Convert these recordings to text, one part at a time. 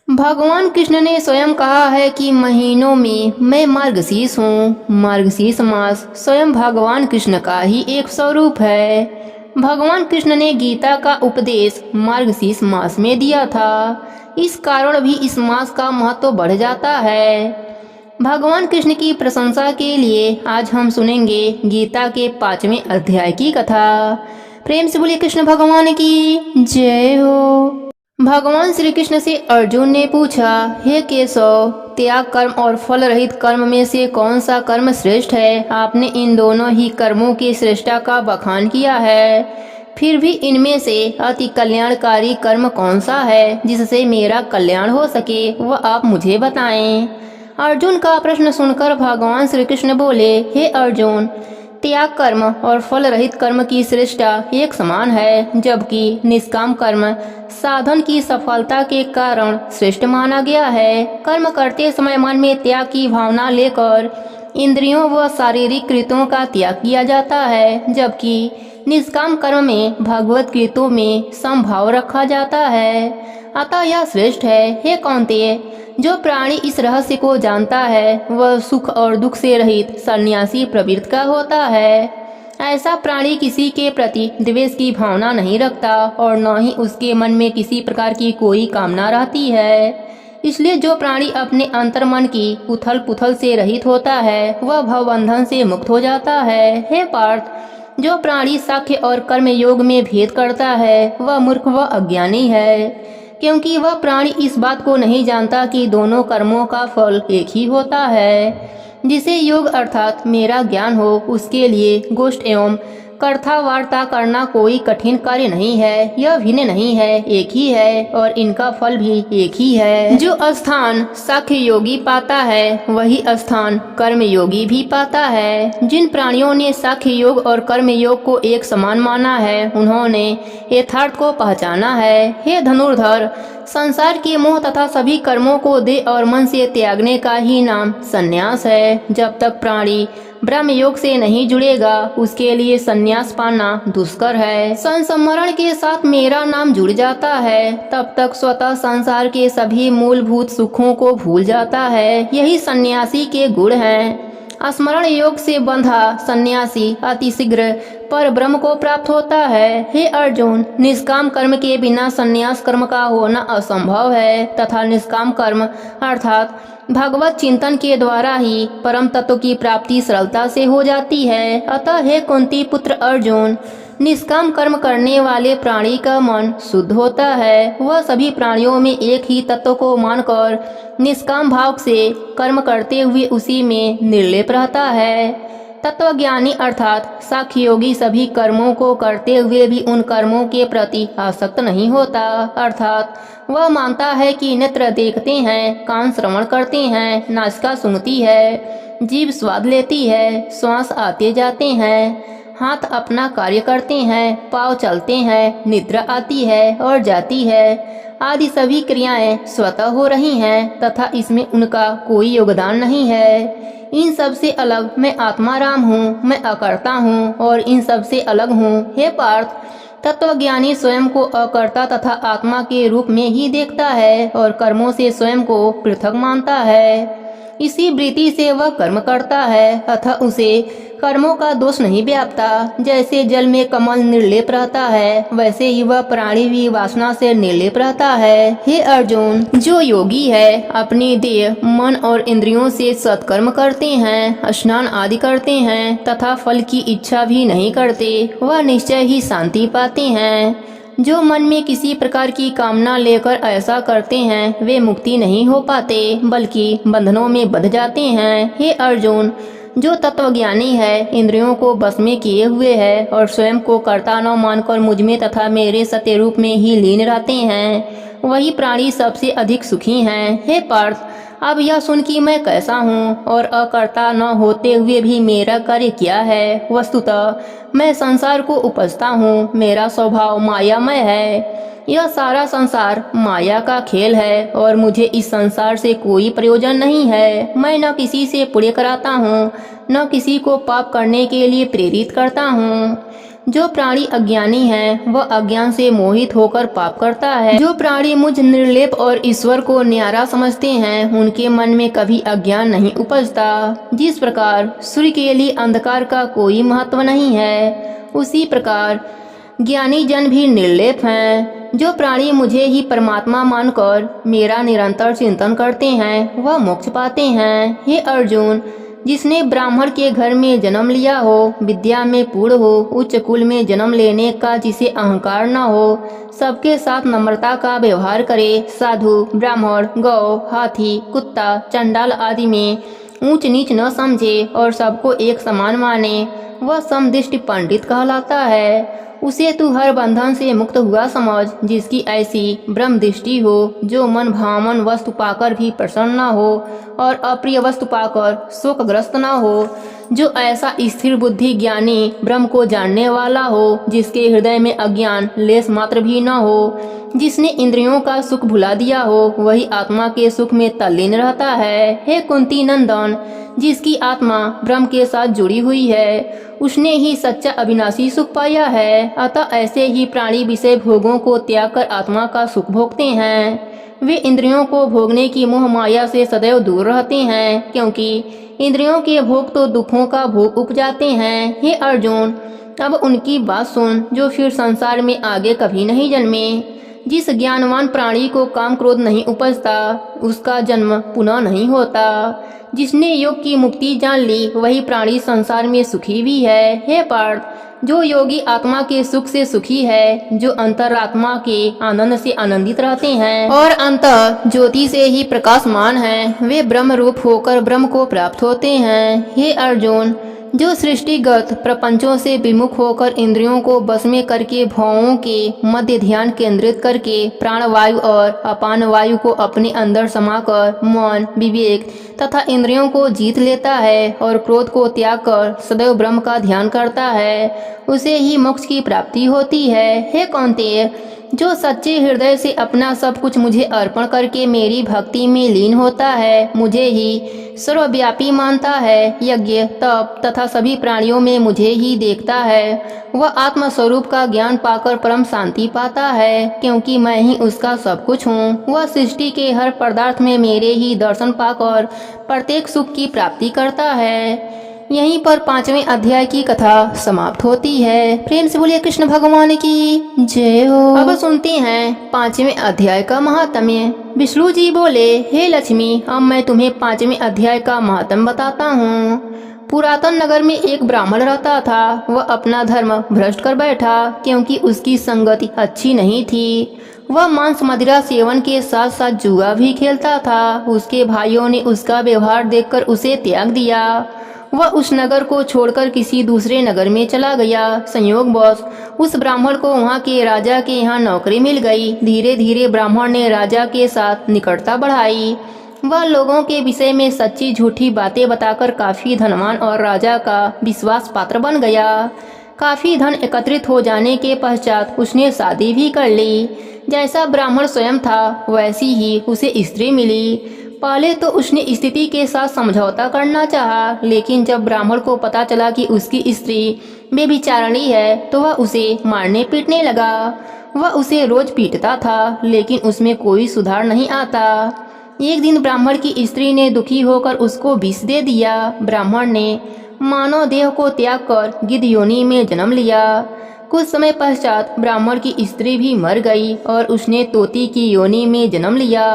भगवान कृष्ण ने स्वयं कहा है कि महीनों में मैं मार्गशीर्ष हूँ। मार्गशीर्ष मास स्वयं भगवान कृष्ण का ही एक स्वरूप है। भगवान कृष्ण ने गीता का उपदेश मार्गशीर्ष मास में दिया था। इस कारण भी इस मास का महत्व बढ़ जाता है। भगवान कृष्ण की प्रशंसा के लिए आज हम सुनेंगे गीता के 5वें अध्याय की कथा। प्रेम से बोलिए कृष्ण भगवान की जय हो। भगवान श्री कृष्ण से अर्जुन ने पूछा, हे केशव, त्याग कर्म और फल रहित कर्म में से कौन सा कर्म श्रेष्ठ है? आपने इन दोनों ही कर्मों की श्रेष्ठता का बखान किया है, फिर भी इनमें से अति कल्याणकारी कर्म कौन सा है जिससे मेरा कल्याण हो सके, वह आप मुझे बताएं। अर्जुन का प्रश्न सुनकर भगवान श्री कृष्ण बोले, हे अर्जुन, त्याग कर्म और फल रहित कर्म की श्रेष्ठता एक समान है, जबकि निष्काम कर्म साधन की सफलता के कारण श्रेष्ठ माना गया है। कर्म करते समय मन में त्याग की भावना लेकर इंद्रियों व शारीरिक कृत्यों का त्याग किया जाता है, जबकि निष्काम कर्म में भगवत कृत्यों में समभाव रखा जाता है। अतः यह श्रेष्ठ है। हे कौन्तेय, जो प्राणी इस रहस्य को जानता है वह सुख और दुख से रहित सन्यासी प्रवृत्ति का होता है। ऐसा प्राणी किसी के प्रति द्वेष की भावना नहीं रखता और न ही उसके मन में किसी प्रकार की कोई कामना रहती है। इसलिए जो प्राणी अपने अंतर्मन की उथल पुथल से रहित होता है वह भवबंधन से मुक्त हो जाता है। हे पार्थ, जो प्राणी साख्य और कर्म योग में भेद करता है वह मूर्ख व अज्ञानी है, क्योंकि वह प्राणी इस बात को नहीं जानता कि दोनों कर्मों का फल एक ही होता है। जिसे योग अर्थात मेरा ज्ञान हो उसके लिए गोष्ठ एवं कथा वार्ता करना कोई कठिन कार्य नहीं है। यह भिन्न नहीं है, एक ही है और इनका फल भी एक ही है। जो स्थान साख्य योगी पाता है वही स्थान कर्म योगी भी पाता है। जिन प्राणियों ने साख्य योग और कर्म योग को एक समान माना है उन्होंने यथार्थ को पहचाना है। हे धनुर्धर, संसार के मोह तथा सभी कर्मों को देह और मन से त्यागने का ही नाम संन्यास है। जब तक प्राणी ब्रह्म योग से नहीं जुड़ेगा उसके लिए संन्यास पाना दुष्कर है। संस्मरण के साथ मेरा नाम जुड़ जाता है तब तक स्वतः संसार के सभी मूलभूत सुखों को भूल जाता है। यही सन्यासी के गुण हैं। स्मरण योग से बंधा सन्यासी अतिशीघ्र पर ब्रह्म को प्राप्त होता है। हे अर्जुन, निष्काम कर्म के बिना संन्यास कर्म का होना असंभव है तथा निष्काम कर्म अर्थात भगवत चिंतन के द्वारा ही परम तत्व की प्राप्ति सरलता से हो जाती है। अतः हे कुंती पुत्र अर्जुन, निष्काम कर्म करने वाले प्राणी का मन शुद्ध होता है। वह सभी प्राणियों में एक ही तत्व को मानकर निष्काम भाव से कर्म करते हुए उसी में निर्लेप रहता है। तत्वज्ञानी अर्थात साख्य योगी सभी कर्मों को करते हुए भी उन कर्मों के प्रति आसक्त नहीं होता। अर्थात वह मानता है कि नेत्र देखते हैं, कान श्रवण करते हैं, नासिका सूंघती है, जीभ स्वाद लेती है, श्वास आते जाते हैं, हाथ अपना कार्य करते हैं, पाँव चलते हैं, निद्रा आती है और जाती है, आदि सभी क्रियाएं स्वतः हो रही हैं तथा इसमें उनका कोई योगदान नहीं है। इन सब से अलग मैं आत्मा राम हूँ, मैं अकर्ता हूँ और इन सब से अलग हूँ। हे पार्थ, तत्वज्ञानी स्वयं को अकर्ता तथा आत्मा के रूप में ही देखता है और कर्मों से स्वयं को पृथक मानता है। इसी वृत्ति से वह कर्म करता है अतः उसे कर्मों का दोष नहीं व्यापता। जैसे जल में कमल निर्लेप रहता है वैसे ही वह प्राणी भी वासना से निर्लेप रहता है। हे अर्जुन, जो योगी है अपनी देह मन और इंद्रियों से सत्कर्म करते हैं, स्नान आदि करते हैं तथा फल की इच्छा भी नहीं करते, वह निश्चय ही शांति पाते हैं। जो मन में किसी प्रकार की कामना लेकर ऐसा करते हैं वे मुक्ति नहीं हो पाते बल्कि बंधनों में बंध जाते हैं। हे अर्जुन, जो तत्वज्ञानी है, इंद्रियों को बस में किए हुए है और स्वयं को कर्ता न मानकर मुझ में तथा मेरे सत्य रूप में ही लीन रहते हैं, वही प्राणी सबसे अधिक सुखी हैं। हे पार्थ, अब यह सुन कि मैं कैसा हूँ और अकर्ता न होते हुए भी मेरा कार्य क्या है। वस्तुतः मैं संसार को उपजता हूँ, मेरा स्वभाव मायामय है। यह सारा संसार माया का खेल है और मुझे इस संसार से कोई प्रयोजन नहीं है। मैं न किसी से पुण्य कराता हूँ न किसी को पाप करने के लिए प्रेरित करता हूँ। जो प्राणी अज्ञानी है वह अज्ञान से मोहित होकर पाप करता है। जो प्राणी मुझ निर्लेप और ईश्वर को न्यारा समझते हैं उनके मन में कभी अज्ञान नहीं उपजता। जिस प्रकार सूर्य के लिए अंधकार का कोई महत्व नहीं है, उसी प्रकार ज्ञानी जन भी निर्लेप हैं। जो प्राणी मुझे ही परमात्मा मानकर मेरा निरंतर चिंतन करते हैं वह मोक्ष पाते हैं। हे अर्जुन, जिसने ब्राह्मण के घर में जन्म लिया हो, विद्या में पूर्ण हो, उच्च कुल में जन्म लेने का जिसे अहंकार न हो, सबके साथ नम्रता का व्यवहार करे, साधु, ब्राह्मण, गौ, हाथी, कुत्ता, चंडाल आदि में ऊंच नीच न समझे और सबको एक समान माने, वह समदृष्टि पंडित कहलाता है। उसे तू हर बंधन से मुक्त हुआ समझ, जिसकी ऐसी ब्रह्म दृष्टि हो, जो मन भावन वस्तु पाकर भी प्रसन्न न हो और अप्रिय वस्तु पाकर शोकग्रस्त न हो, जो ऐसा स्थिर बुद्धि ज्ञानी ब्रह्म को जानने वाला हो, जिसके हृदय में अज्ञान लेस मात्र भी न हो, जिसने इंद्रियों का सुख भुला दिया हो, वही आत्मा के सुख में तल्लीन रहता है। हे कुंती नंदन, जिसकी आत्मा ब्रह्म के साथ जुड़ी हुई है, उसने ही सच्चा अविनाशी सुख पाया है। अतः ऐसे ही प्राणी विषय भोगों को त्याग कर आत्मा का सुख भोगते हैं। वे इंद्रियों को भोगने की मोह माया से सदैव दूर रहते हैं, क्योंकि इंद्रियों के भोग तो दुखों का भोग उपजाते हैं। हे अर्जुन, अब उनकी बात सुन जो फिर संसार में आगे कभी नहीं जन्मे। जिस ज्ञानवान प्राणी को काम क्रोध नहीं उपजता, उसका जन्म पुनः नहीं होता। जिसने योग की मुक्ति जान ली, वही प्राणी संसार में सुखी भी है। हे पार्थ, जो योगी आत्मा के सुख से सुखी है, जो अंतरात्मा के आनंद से आनंदित रहते हैं और अंतः ज्योति से ही प्रकाशमान हैं, वे ब्रह्म रूप होकर ब्रह्म को प्राप्त होते हैं। हे अर्जुन, जो सृष्टिगत प्रपंचों से विमुख होकर इंद्रियों को बस में करके भावों के मध्य ध्यान केंद्रित करके प्राण वायु और अपान वायु को अपने अंदर समाकर मन, विवेक तथा इंद्रियों को जीत लेता है और क्रोध को त्याग कर सदैव ब्रह्म का ध्यान करता है, उसे ही मोक्ष की प्राप्ति होती है। हे कौन्तेय, जो सच्चे हृदय से अपना सब कुछ मुझे अर्पण करके मेरी भक्ति में लीन होता है, मुझे ही सर्वव्यापी मानता है, यज्ञ तप तथा सभी प्राणियों में मुझे ही देखता है, वह आत्मस्वरूप का ज्ञान पाकर परम शांति पाता है, क्योंकि मैं ही उसका सब कुछ हूँ। वह सृष्टि के हर पदार्थ में मेरे ही दर्शन पाकर प्रत्येक सुख की प्राप्ति करता है। यहीं पर 5वें अध्याय की कथा समाप्त होती है। प्रेम से बोलिए कृष्ण भगवान की जय हो। अब सुनते हैं 5वें अध्याय का महात्म्य। विष्णु जी बोले, हे लक्ष्मी, अब मैं तुम्हें 5वें अध्याय का महात्म्य बताता हूँ। पुरातन नगर में एक ब्राह्मण रहता था। वह अपना धर्म भ्रष्ट कर बैठा, क्योंकि उसकी संगति अच्छी नहीं थी। वह मांस मदिरा सेवन के साथ साथ जुआ भी खेलता था। उसके भाइयों ने उसका व्यवहार देखकर उसे त्याग दिया। वह उस नगर को छोड़कर किसी दूसरे नगर में चला गया। संयोगवश उस ब्राह्मण को वहाँ के राजा के यहाँ नौकरी मिल गई। धीरे धीरे ब्राह्मण ने राजा के साथ निकटता बढ़ाई। वह लोगों के विषय में सच्ची झूठी बातें बताकर काफी धनवान और राजा का विश्वास पात्र बन गया। काफी धन एकत्रित हो जाने के पश्चात उसने शादी भी कर ली। जैसा ब्राह्मण स्वयं था वैसी ही उसे स्त्री मिली। पहले तो उसने स्थिति के साथ समझौता करना चाहा, लेकिन जब ब्राह्मण को पता चला कि उसकी स्त्री बेविचारणी है तो वह उसे मारने पीटने लगा। वह उसे रोज पीटता था, लेकिन उसमें कोई सुधार नहीं आता। एक दिन ब्राह्मण की स्त्री ने दुखी होकर उसको विष दे दिया। ब्राह्मण ने मानव देह को त्याग कर गिद्ध योनि में जन्म लिया। कुछ समय पश्चात ब्राह्मण की स्त्री भी मर गई और उसने तोती की योनि में जन्म लिया।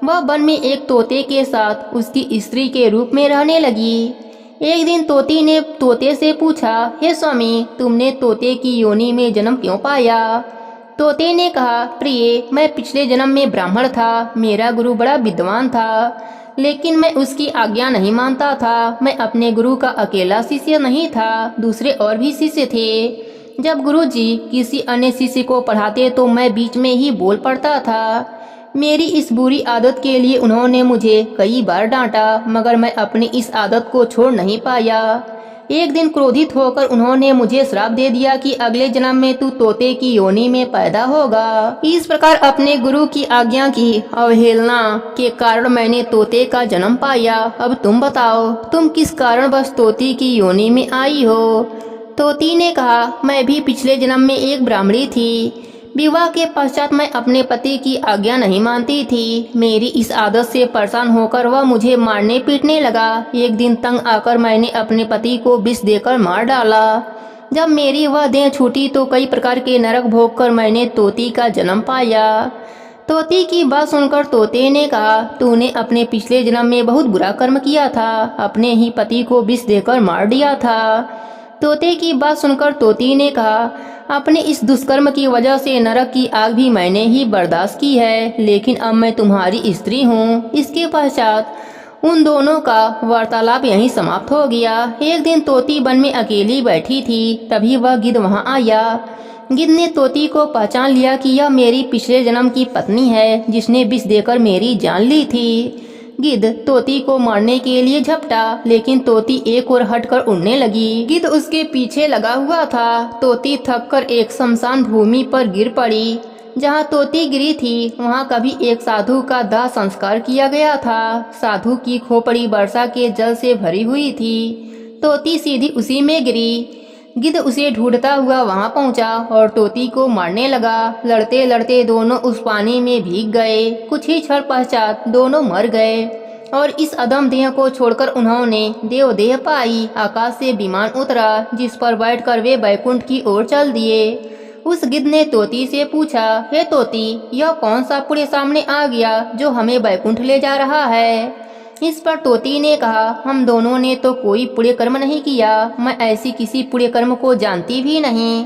वह वन में एक तोते के साथ उसकी स्त्री के रूप में रहने लगी। एक दिन तोती ने तोते से पूछा, हे स्वामी, तुमने तोते की योनि में जन्म क्यों पाया? तोते ने कहा, प्रिय, मैं पिछले जन्म में ब्राह्मण था। मेरा गुरु बड़ा विद्वान था, लेकिन मैं उसकी आज्ञा नहीं मानता था। मैं अपने गुरु का अकेला शिष्य नहीं था, दूसरे और भी शिष्य थे। जब गुरु जी किसी अन्य शिष्य को पढ़ाते तो मैं बीच में ही बोल पड़ता था। मेरी इस बुरी आदत के लिए उन्होंने मुझे कई बार डांटा, मगर मैं अपनी इस आदत को छोड़ नहीं पाया। एक दिन क्रोधित होकर उन्होंने मुझे श्राप दे दिया कि अगले जन्म में तू तोते की योनि में पैदा होगा। इस प्रकार अपने गुरु की आज्ञा की अवहेलना के कारण मैंने तोते का जन्म पाया। अब तुम बताओ, तुम किस कारण बस तोते की योनि में आई हो? तोती ने कहा, मैं भी पिछले जन्म में एक ब्राह्मणी थी। विवाह के पश्चात मैं अपने पति की आज्ञा नहीं मानती थी। मेरी इस आदत से परेशान होकर वह मुझे मारने पीटने लगा। एक दिन तंग आकर मैंने अपने पति को विष देकर मार डाला। जब मेरी वह देह छूटी तो कई प्रकार के नरक भोग कर मैंने तोती का जन्म पाया। तोती की बात सुनकर तोते ने कहा, तूने अपने पिछले जन्म में बहुत बुरा कर्म किया था, अपने ही पति को विष देकर मार दिया था। तोते की बात सुनकर तोती ने कहा, अपने इस दुष्कर्म की वजह से नरक की आग भी मैंने ही बर्दाश्त की है, लेकिन अब मैं तुम्हारी स्त्री हूँ। इसके पश्चात उन दोनों का वार्तालाप यहीं समाप्त हो गया। एक दिन तोती वन में अकेली बैठी थी, तभी वह गिद्ध वहां आया। गिद्ध ने तोती को पहचान लिया कि यह मेरी पिछले जन्म की पत्नी है, जिसने विष देकर मेरी जान ली थी। गिद्ध तोती को मारने के लिए झपटा, लेकिन तोती एक ओर हटकर उड़ने लगी। गिद्ध उसके पीछे लगा हुआ था। तोती थककर एक शमशान भूमि पर गिर पड़ी। जहाँ तोती गिरी थी वहाँ कभी एक साधु का दाह संस्कार किया गया था। साधु की खोपड़ी वर्षा के जल से भरी हुई थी। तोती सीधी उसी में गिरी। गिद्ध उसे ढूंढता हुआ वहां पहुंचा और तोती को मारने लगा। लड़ते लड़ते दोनों उस पानी में भीग गए। कुछ ही क्षण पश्चात दोनों मर गए और इस अदम देह को छोड़कर उन्होंने देवदेह पाई। आकाश से विमान उतरा, जिस पर बैठकर वे बैकुंठ की ओर चल दिए। उस गिद्ध ने तोती से पूछा, हे तोती, यह कौन सा पुण्य सामने आ गया जो हमें बैकुंठ ले जा रहा है? इस पर तोती ने कहा, हम दोनों ने तो कोई पुण्य कर्म नहीं किया। मैं ऐसी किसी पुण्य कर्म को जानती भी नहीं।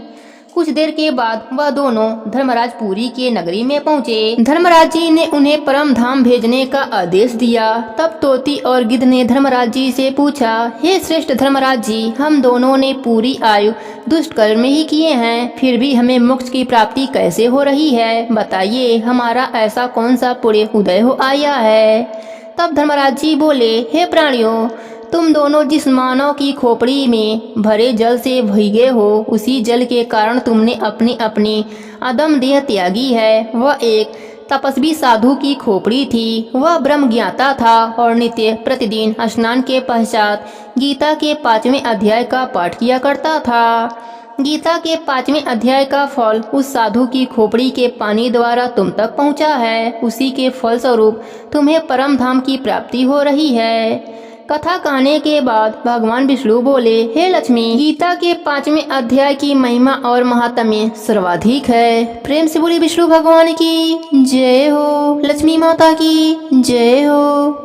कुछ देर के बाद वह दोनों धर्मराज पुरी के नगरी में पहुँचे। धर्मराज जी ने उन्हें परम धाम भेजने का आदेश दिया। तब तोती और गिद्ध ने धर्मराज जी से पूछा, हे श्रेष्ठ धर्मराज जी, हम दोनों ने पूरी आयु दुष्ट कर्म ही किए हैं, फिर भी हमें मोक्ष की प्राप्ति कैसे हो रही है? बताइए, हमारा ऐसा कौन सा पुण्य उदय हो आया है? तब धर्मराज जी बोले, हे प्राणियों, तुम दोनों जिस मानव की खोपड़ी में भरे जल से भीगे हो, उसी जल के कारण तुमने अपनी अपनी अदम देह त्यागी है। वह एक तपस्वी साधु की खोपड़ी थी। वह ब्रह्म ज्ञाता था और नित्य प्रतिदिन स्नान के पश्चात गीता के 5वें अध्याय का पाठ किया करता था। गीता के 5वें अध्याय का फल उस साधु की खोपड़ी के पानी द्वारा तुम तक पहुंचा है। उसी के फल स्वरूप तुम्हें परम धाम की प्राप्ति हो रही है। कथा कहने के बाद भगवान विष्णु बोले, हे लक्ष्मी, गीता के 5वें अध्याय की महिमा और महात्म्य सर्वाधिक है। प्रेम से बोली विष्णु भगवान की जय हो, लक्ष्मी माता की जय हो।